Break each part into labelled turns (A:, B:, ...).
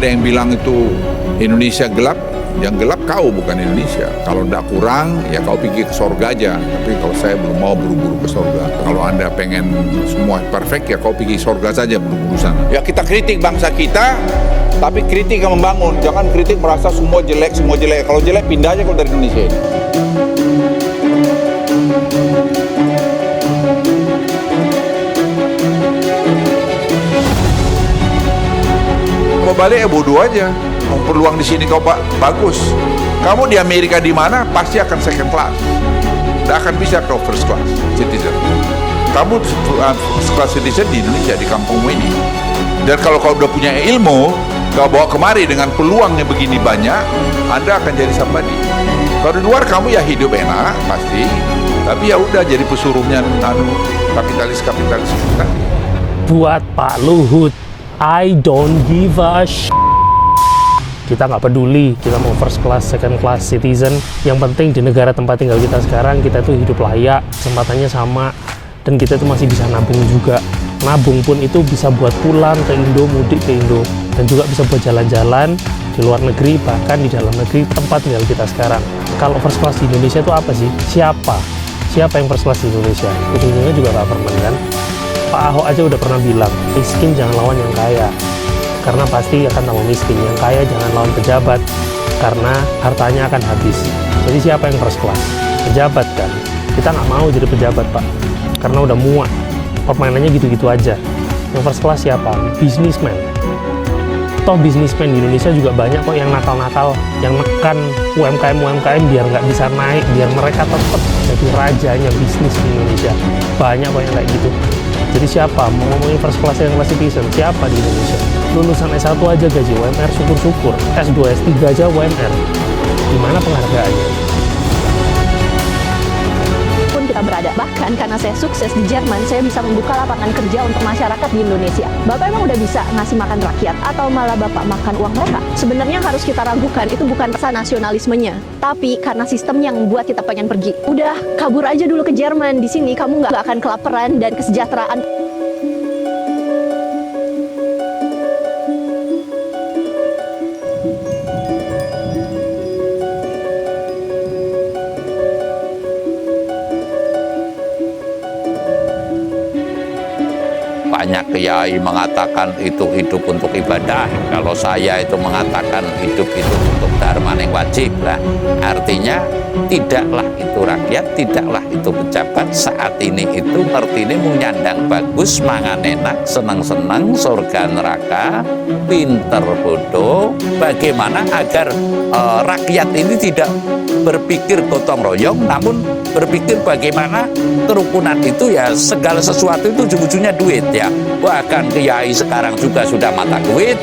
A: ada yang bilang itu Indonesia gelap, yang gelap kau bukan Indonesia. Kalau tidak kurang, ya kau pergi ke sorga aja. Tapi kalau saya belum mau buru-buru ke sorga. Kalau Anda pengen semua perfect, ya kau pergi sorga saja buru-buru sana. Ya kita kritik bangsa kita, tapi kritik yang membangun. Jangan kritik merasa semua jelek, semua jelek. Kalau jelek, pindah aja kalau dari Indonesia ini. Mau balik ya bodoh aja. Mau peluang di sini kau bagus. Kamu di Amerika di mana pasti akan second class. Tidak akan bisa kau first class citizen. Kamu first class citizen di Indonesia, di kampungmu ini. Dan kalau kau udah punya ilmu, kau bawa kemari dengan peluangnya begini banyak, Anda akan jadi somebody. Kalau di luar kamu ya hidup enak pasti, tapi ya udah jadi pesuruhnya kapitalis kita.
B: Buat Pak Luhut, I don't give a shit. Kita nggak peduli, kita mau first class, second class citizen. Yang penting di negara tempat tinggal kita sekarang, kita tuh hidup layak, kesempatannya sama, dan kita tuh masih bisa nabung juga. Nabung pun itu bisa buat pulang ke Indo, mudik ke Indo, dan juga bisa buat jalan-jalan di luar negeri, bahkan di dalam negeri tempat tinggal kita sekarang. Kalau first class di Indonesia itu apa sih? Siapa yang first class di Indonesia? Ujung-ujungnya juga government kan? Pak Ahok aja udah pernah bilang, miskin jangan lawan yang kaya, karena pasti akan tambah miskin. Yang kaya jangan lawan pejabat, karena hartanya akan habis. Jadi siapa yang first class? Pejabat kan? Kita nggak mau jadi pejabat, Pak, karena udah muak. Permainannya gitu-gitu aja. Yang first class siapa? Businessman. Toh businessman di Indonesia juga banyak kok yang nakal-nakal, yang nekan UMKM biar nggak bisa naik, biar mereka tetap jadi rajanya bisnis di Indonesia. Banyak kok yang kayak gitu. Jadi siapa? Mau ngomongin first class yang class citizen, siapa di Indonesia? Lulusan S1 aja gaji UMR syukur-syukur, S2, S3 aja UMR. Gimana penghargaannya?
C: Pun kita berada, bahkan karena saya sukses di Jerman, saya bisa membuka lapangan kerja untuk masyarakat di Indonesia. Bapak emang udah bisa ngasih makan rakyat, atau malah Bapak makan uang mereka? Sebenarnya harus kita ragukan, itu bukan rasa nasionalismenya, tapi karena sistem yang membuat kita pengen pergi. Udah, kabur aja dulu ke Jerman. Di sini kamu nggak akan kelaparan dan kesejahteraan.
D: Banyak kiai mengatakan itu hidup untuk ibadah. Kalau saya itu mengatakan hidup itu untuk dharma yang wajib lah. Artinya tidaklah itu rakyat, tidaklah itu pejabat saat ini itu ngerti ini mau nyandang bagus, mangan enak, senang-senang, surga neraka, pinter bodoh. Bagaimana agar rakyat ini tidak berpikir gotong royong, namun berpikir bagaimana kerukunan itu ya segala sesuatu itu ujung-ujungnya duit ya. Bahkan kiai sekarang juga sudah mata duit,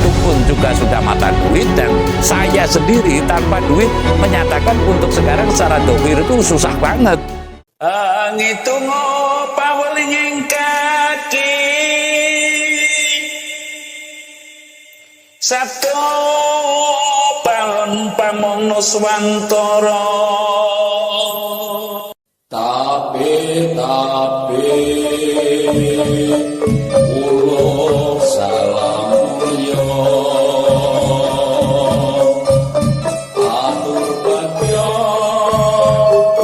D: dukun juga sudah mata duit, dan saya sendiri tanpa duit menyatakan untuk sekarang secara dohir itu susah banget. Ngitung paweling kaki satu palon pamono swantara tapi ulo salam yo atur bagyo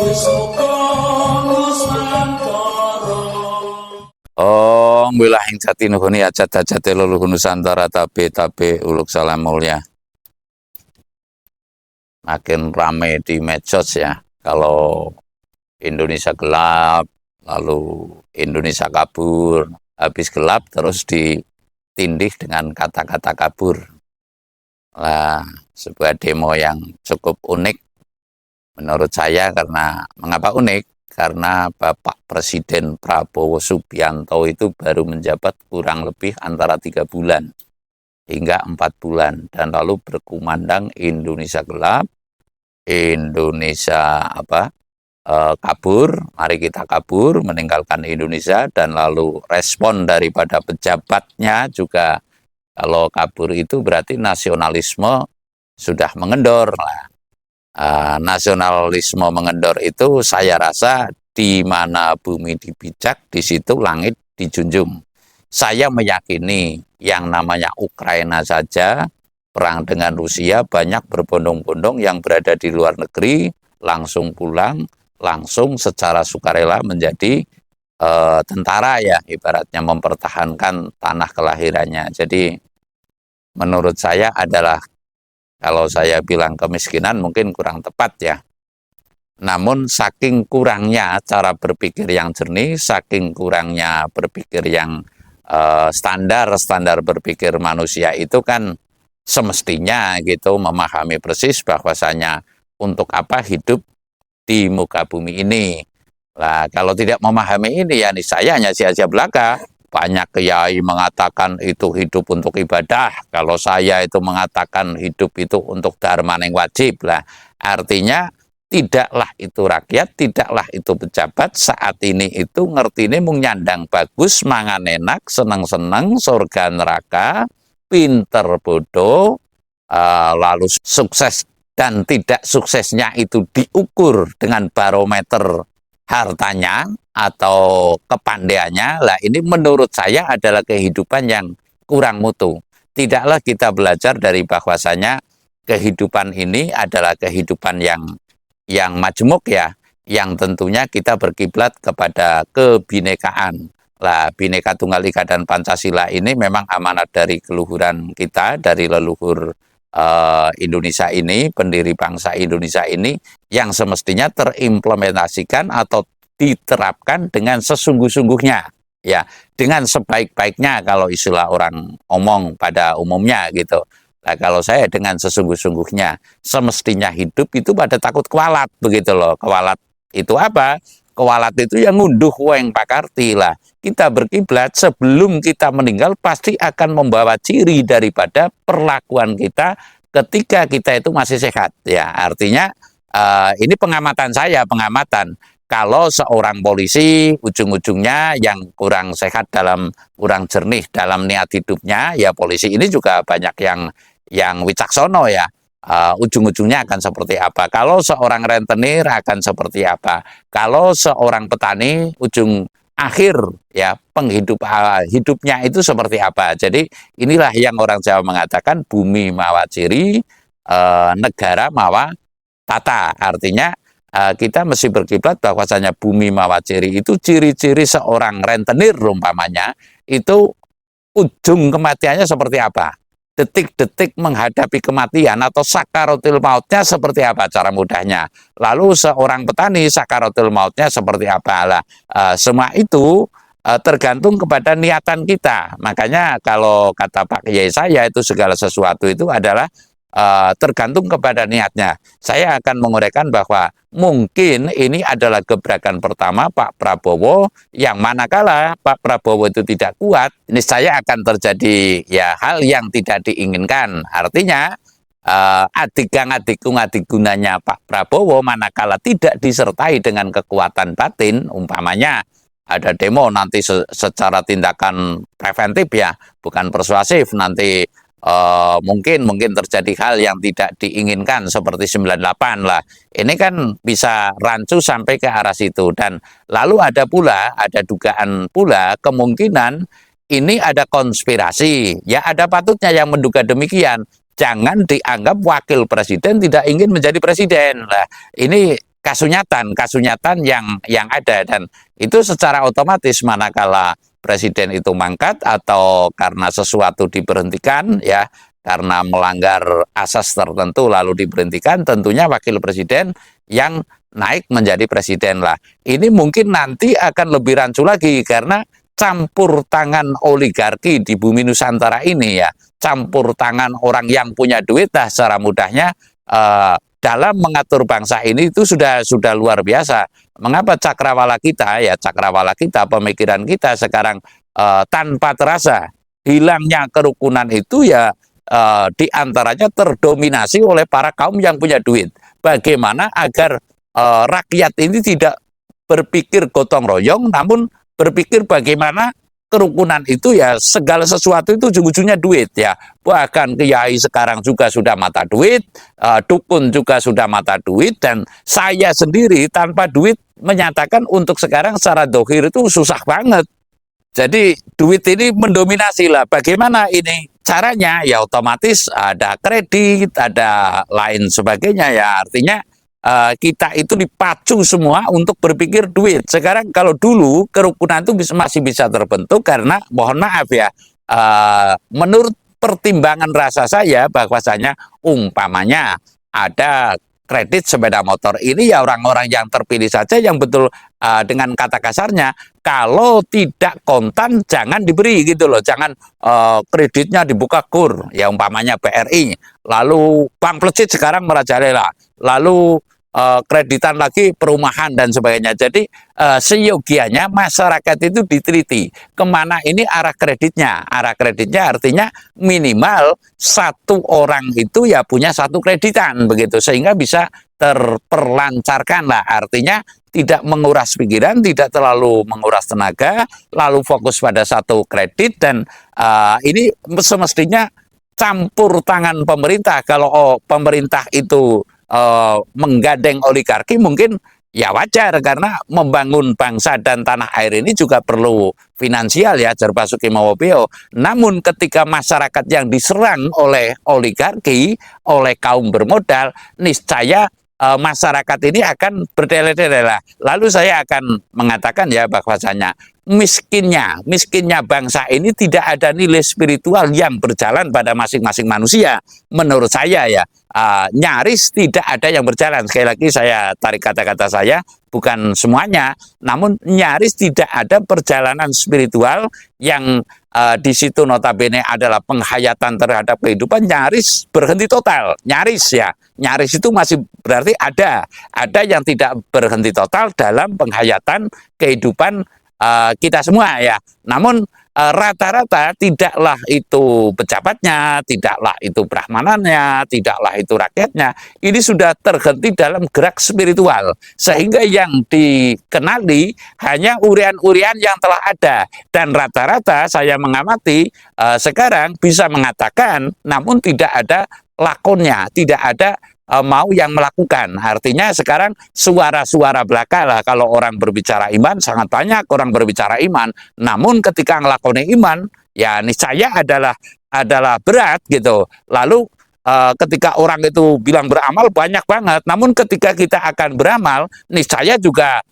D: wisoko nusantara. Oh wilah ing jati nuhuni ajat-ajate leluhur Nusantara tapi uluk salam mulia. Makin rame di medsos ya, kalau Indonesia gelap, lalu Indonesia kabur, habis gelap terus ditindih dengan kata-kata kabur. Nah, sebuah demo yang cukup unik menurut saya. Karena mengapa unik? Karena Bapak Presiden Prabowo Subianto itu baru menjabat kurang lebih antara 3 bulan hingga 4 bulan, dan lalu berkumandang Indonesia gelap, Indonesia kabur, mari kita kabur, meninggalkan Indonesia. Dan lalu respon daripada pejabatnya juga, kalau kabur itu berarti nasionalisme sudah mengendor. Nasionalisme mengendor itu saya rasa di mana bumi dipijak, di situ langit dijunjung. saya meyakini yang namanya Ukraina saja, perang dengan Rusia, banyak berbondong-bondong yang berada di luar negeri, langsung pulang, langsung secara sukarela menjadi tentara ya, ibaratnya mempertahankan tanah kelahirannya. Jadi menurut saya adalah, kalau saya bilang kemiskinan mungkin kurang tepat ya. Namun saking kurangnya cara berpikir yang jernih, saking kurangnya berpikir yang standar berpikir manusia itu kan semestinya gitu memahami persis bahwasanya untuk apa hidup di muka bumi ini. Nah, kalau tidak memahami ini ya saya hanya sia-sia belaka. Banyak kiai mengatakan itu hidup untuk ibadah. Kalau saya itu mengatakan hidup itu untuk dharma yang wajib lah. Artinya tidaklah itu rakyat, tidaklah itu pejabat saat ini itu ngerti ini mung nyandang bagus, mangan enak, seneng-seneng, surga neraka, pinter bodoh, lalu sukses dan tidak suksesnya itu diukur dengan barometer hartanya atau kepandaiannya. Lah ini menurut saya adalah kehidupan yang kurang mutu. Tidaklah kita belajar dari bahwasanya kehidupan ini adalah kehidupan yang majemuk ya, yang tentunya kita berkiblat kepada kebinekaan. Lah, Bhinneka Tunggal Ika dan Pancasila ini memang amanat dari keluhuran kita, dari leluhur Indonesia ini, pendiri bangsa Indonesia ini, yang semestinya terimplementasikan atau diterapkan dengan sesungguh-sungguhnya, ya, dengan sebaik-baiknya kalau istilah orang omong pada umumnya gitu. Nah, kalau saya dengan sesungguh-sungguhnya, semestinya hidup itu pada takut kualat begitu loh. Kualat itu apa? Kualat itu yang ngunduh weng pakarti lah. Kita berkiblat sebelum kita meninggal pasti akan membawa ciri daripada perlakuan kita ketika kita itu masih sehat. Ya, artinya ini pengamatan saya, pengamatan. Kalau seorang polisi ujung-ujungnya yang kurang sehat kurang jernih dalam niat hidupnya, ya polisi ini juga banyak yang wicaksono ya. Ujung-ujungnya akan seperti apa. Kalau seorang rentenir akan seperti apa. Kalau seorang petani ujung akhir ya hidupnya itu seperti apa. Jadi inilah yang orang Jawa mengatakan bumi mawa ciri, negara mawa tata. Artinya kita mesti berkiblat bahwasanya bumi mawa ciri itu ciri-ciri seorang rentenir umpamanya itu ujung kematiannya seperti apa. Detik-detik menghadapi kematian atau sakaratul mautnya seperti apa cara mudahnya. Lalu seorang petani sakaratul mautnya seperti apa. Lah, semua itu tergantung kepada niatan kita. Makanya kalau kata Pak Kiai saya itu segala sesuatu itu adalah tergantung kepada niatnya. Saya akan menguraikan bahwa mungkin ini adalah gebrakan pertama Pak Prabowo, yang manakala Pak Prabowo itu tidak kuat, ini saya akan terjadi ya hal yang tidak diinginkan. Artinya adik-gunanya Pak Prabowo manakala tidak disertai dengan kekuatan batin, umpamanya ada demo nanti secara tindakan preventif ya, bukan persuasif, nanti mungkin terjadi hal yang tidak diinginkan seperti 98 lah. Ini kan bisa rancu sampai ke arah situ. Dan lalu ada dugaan pula kemungkinan ini ada konspirasi. Ya ada patutnya yang menduga demikian. Jangan dianggap wakil presiden tidak ingin menjadi presiden. Nah, ini kasunyatan yang ada, dan itu secara otomatis manakala presiden itu mangkat atau karena sesuatu diberhentikan ya, karena melanggar asas tertentu lalu diberhentikan, tentunya wakil presiden yang naik menjadi presiden lah. Ini mungkin nanti akan lebih rancu lagi karena campur tangan oligarki di bumi Nusantara ini ya, campur tangan orang yang punya duit lah secara mudahnya dalam mengatur bangsa ini itu sudah luar biasa. Mengapa cakrawala kita, pemikiran kita sekarang tanpa terasa hilangnya kerukunan itu ya diantaranya terdominasi oleh para kaum yang punya duit. Bagaimana agar rakyat ini tidak berpikir gotong royong, namun berpikir bagaimana kerukunan itu ya segala sesuatu itu ujung-ujungnya duit ya. Bahkan kiai sekarang juga sudah mata duit, dukun juga sudah mata duit, dan saya sendiri tanpa duit menyatakan untuk sekarang secara dohir itu susah banget. Jadi duit ini mendominasi lah. Bagaimana ini caranya? Ya otomatis ada kredit, ada lain sebagainya ya. Artinya kita itu dipacu semua untuk berpikir duit. Sekarang kalau dulu kerukunan itu masih bisa terbentuk karena mohon maaf ya, menurut pertimbangan rasa saya bahwasanya umpamanya ada kredit sepeda motor ini ya orang-orang yang terpilih saja yang betul, dengan kata kasarnya kalau tidak kontan jangan diberi gitu loh, jangan kreditnya dibuka kur ya umpamanya BRI, lalu Bank Plecit sekarang merajalela, lalu kreditan lagi perumahan dan sebagainya. Jadi seyogianya masyarakat itu diteliti kemana ini arah kreditnya. Arah kreditnya artinya minimal satu orang itu ya punya satu kreditan begitu, sehingga bisa terperlancarkan lah. Artinya tidak menguras pikiran, tidak terlalu menguras tenaga, lalu fokus pada satu kredit. Dan ini semestinya campur tangan pemerintah. Kalau pemerintah itu menggandeng oligarki mungkin ya wajar, karena membangun bangsa dan tanah air ini juga perlu finansial ya, jar Basuki Mawabeo. Namun ketika masyarakat yang diserang oleh oligarki, oleh kaum bermodal, niscaya masyarakat ini akan berdele-dele lah. Lalu saya akan mengatakan ya bahwasanya miskinnya bangsa ini tidak ada nilai spiritual yang berjalan pada masing-masing manusia. Menurut saya ya, nyaris tidak ada yang berjalan. Sekali lagi saya tarik kata-kata saya, bukan semuanya, namun nyaris tidak ada perjalanan spiritual yang di situ notabene adalah penghayatan terhadap kehidupan, nyaris berhenti total. Nyaris ya, nyaris itu masih berarti ada yang tidak berhenti total dalam penghayatan kehidupan kita semua ya. Namun rata-rata tidaklah itu pejabatnya, tidaklah itu brahmanannya, tidaklah itu rakyatnya, ini sudah terhenti dalam gerak spiritual, sehingga yang dikenali hanya urian-urian yang telah ada. Dan rata-rata saya mengamati sekarang bisa mengatakan, namun tidak ada lakonnya, tidak ada mau yang melakukan. Artinya sekarang suara-suara belaka lah, kalau orang berbicara iman sangat banyak orang berbicara iman, namun ketika ngelakoni iman ya niscaya adalah berat gitu. Lalu ketika orang itu bilang beramal banyak banget, namun ketika kita akan beramal niscaya juga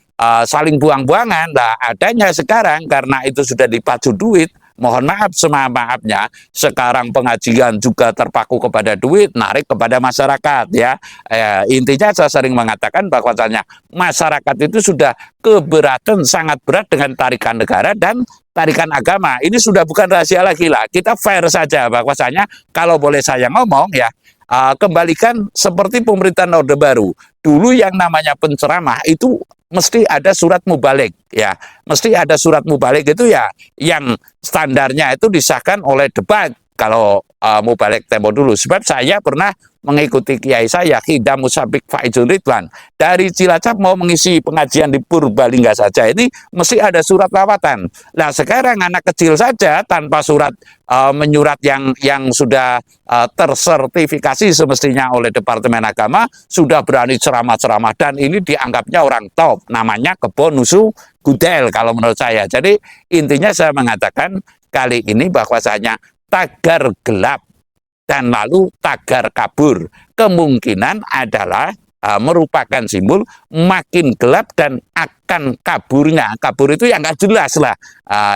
D: saling buang-buangan. Nah, adanya sekarang karena itu sudah dipacu duit, mohon maaf semaaf-maafnya, sekarang pengajian juga terpaku kepada duit, narik kepada masyarakat ya. Intinya saya sering mengatakan bahwasanya masyarakat itu sudah keberatan, sangat berat dengan tarikan negara dan tarikan agama. Ini sudah bukan rahasia lagi lah. Kita fair saja bahwasanya kalau boleh saya ngomong ya, kembalikan seperti pemerintahan Orde Baru. Dulu yang namanya penceramah itu mesti ada surat mubalik ya, mesti ada surat mubalik itu ya, yang standarnya itu disahkan oleh debat kalau mubalik tempo dulu. Sebab saya pernah mengikuti kiai saya Hidam Musabik Faizul Ridwan dari Cilacap mau mengisi pengajian di Purbalingga saja, ini mesti ada surat lawatan. Nah sekarang anak kecil saja tanpa surat menyurat yang sudah tersertifikasi semestinya oleh Departemen Agama sudah berani ceramah-ceramah, dan ini dianggapnya orang top, namanya Kebon Nusu Gudel kalau menurut saya. Jadi intinya saya mengatakan kali ini bahwasanya tagar gelap dan lalu tagar kabur kemungkinan adalah merupakan simbol makin gelap dan akan kaburnya. Kabur itu yang nggak jelas lah,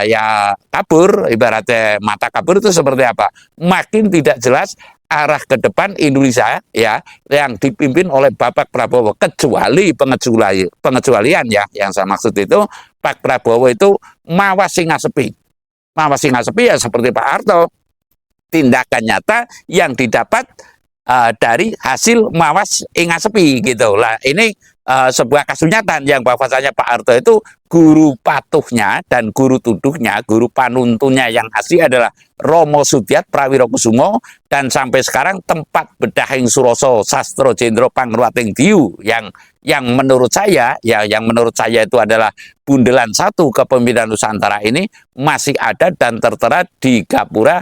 D: ya kabur ibaratnya mata kabur itu seperti apa, makin tidak jelas arah ke depan Indonesia ya, yang dipimpin oleh Bapak Prabowo, kecuali pengecualian ya, yang saya maksud itu Pak Prabowo itu mawas singa sepi ya seperti Pak Harto, tindakan nyata yang didapat dari hasil mawas inga sepi gitu lah. Ini sebuah kasunyatan yang bahwasanya Pak Harto itu guru patuhnya dan guru tuduhnya, guru panuntunnya yang asli adalah Romo Sudiat Prawirokusumo, dan sampai sekarang tempat bedahing Suroso Sastro Jendro Pangruating Diu yang menurut saya ya, yang menurut saya itu adalah bundelan satu kepemimpinan Nusantara ini masih ada dan tertera di Gapura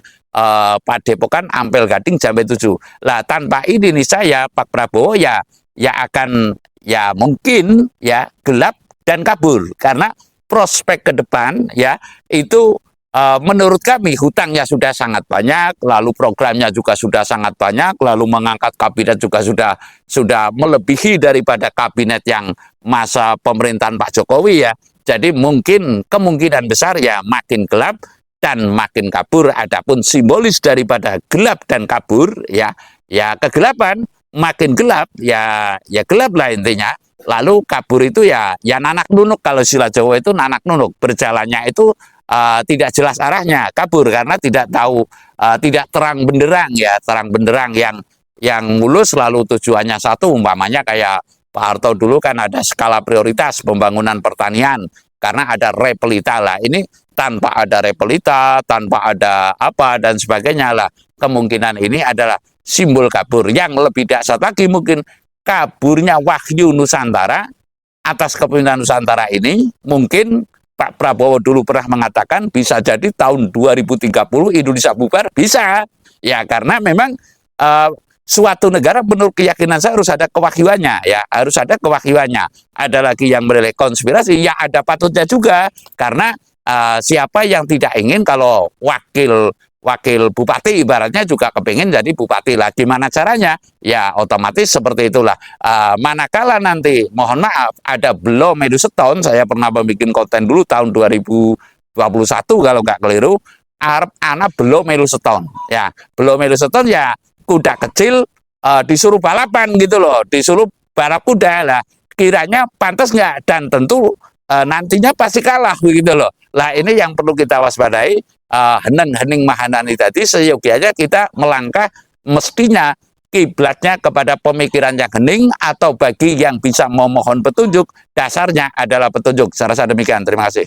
D: Padepokan Ampel Gading Jambe 7. Lah tanpa ini nih saya Pak Prabowo ya akan ya mungkin ya gelap dan kabur, karena prospek ke depan ya itu menurut kami hutangnya sudah sangat banyak, lalu programnya juga sudah sangat banyak, lalu mengangkat kabinet juga sudah melebihi daripada kabinet yang masa pemerintahan Pak Jokowi ya. Jadi mungkin kemungkinan besar ya makin gelap dan makin kabur. Adapun simbolis daripada gelap dan kabur ya kegelapan, makin gelap ya gelap lah intinya. Lalu kabur itu ya nanak nunuk, kalau istilah Jawa itu nanak nunuk, berjalannya itu tidak jelas arahnya, kabur karena tidak tahu, tidak terang benderang ya, terang benderang yang mulus lalu tujuannya satu, umpamanya kayak Pak Harto dulu kan ada skala prioritas pembangunan pertanian karena ada repelita lah, ini tanpa ada repelita, tanpa ada apa dan sebagainya lah, kemungkinan ini adalah simbol kabur. Yang lebih dahsyat lagi mungkin kaburnya Wahyu Nusantara atas kepemimpinan Nusantara ini. Mungkin Pak Prabowo dulu pernah mengatakan bisa jadi tahun 2030 Indonesia bubar, bisa ya, karena memang suatu negara menurut keyakinan saya harus ada kewahyuannya ya, harus ada kewahyuannya. Ada lagi yang menilai konspirasi, ya ada patutnya juga, karena siapa yang tidak ingin kalau wakil bupati ibaratnya juga kepingin jadi bupati lah. Gimana caranya? Ya otomatis seperti itulah. Manakala nanti, mohon maaf, ada belum medu setahun, saya pernah membuat konten dulu tahun 2021 kalau nggak keliru, Arab anak belum medu setahun. Ya, belum medu setahun ya kuda kecil disuruh balapan gitu loh, disuruh balap kuda lah. Kiranya pantas nggak? Dan tentu nantinya pasti kalah begitu loh. Lah ini yang perlu kita waspadai. Hening mahanani tadi, seyogianya kita melangkah mestinya kiblatnya kepada pemikiran yang hening, atau bagi yang bisa memohon petunjuk, dasarnya adalah petunjuk. Saya rasa demikian. Terima kasih.